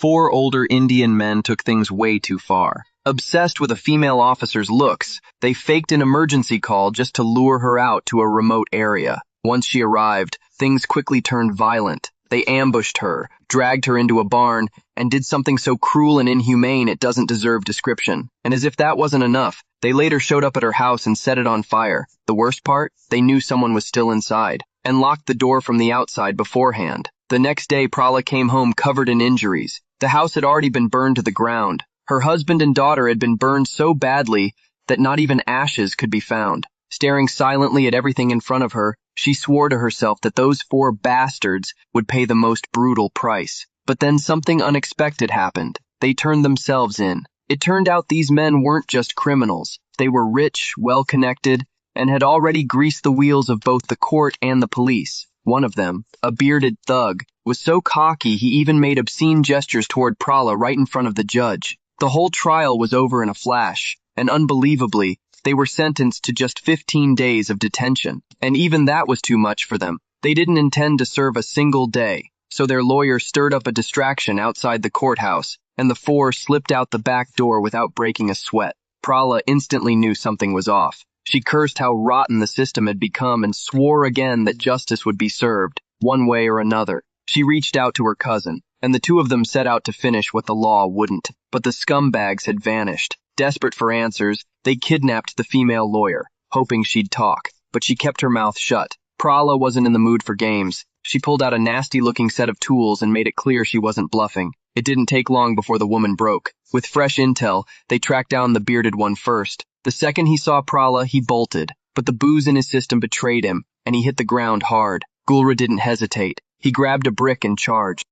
Four older Indian men took things way too far. Obsessed with a female officer's looks, they faked an emergency call just to lure her out to a remote area. Once she arrived, things quickly turned violent. They ambushed her, dragged her into a barn, and did something so cruel and inhumane it doesn't deserve description. And as if that wasn't enough, they later showed up at her house and set it on fire. The worst part? They knew someone was still inside, and locked the door from the outside beforehand. The next day, Prala came home covered in injuries. The house had already been burned to the ground. Her husband and daughter had been burned so badly that not even ashes could be found. Staring silently at everything in front of her, she swore to herself that those four bastards would pay the most brutal price. But then something unexpected happened. They turned themselves in. It turned out these men weren't just criminals. They were rich, well-connected, and had already greased the wheels of both the court and the police. One of them, a bearded thug, was so cocky he even made obscene gestures toward Prala right in front of the judge. The whole trial was over in a flash, and unbelievably, they were sentenced to just 15 days of detention. And even that was too much for them. They didn't intend to serve a single day, so their lawyer stirred up a distraction outside the courthouse, and the four slipped out the back door without breaking a sweat. Prala instantly knew something was off. She cursed how rotten the system had become and swore again that justice would be served, one way or another. She reached out to her cousin, and the two of them set out to finish what the law wouldn't. But the scumbags had vanished. Desperate for answers, they kidnapped the female lawyer, hoping she'd talk, but she kept her mouth shut. Prala wasn't in the mood for games. She pulled out a nasty-looking set of tools and made it clear she wasn't bluffing. It didn't take long before the woman broke. With fresh intel, they tracked down the bearded one first. The second he saw Prala, he bolted, but the booze in his system betrayed him, and he hit the ground hard. Gulra didn't hesitate. He grabbed a brick and charged.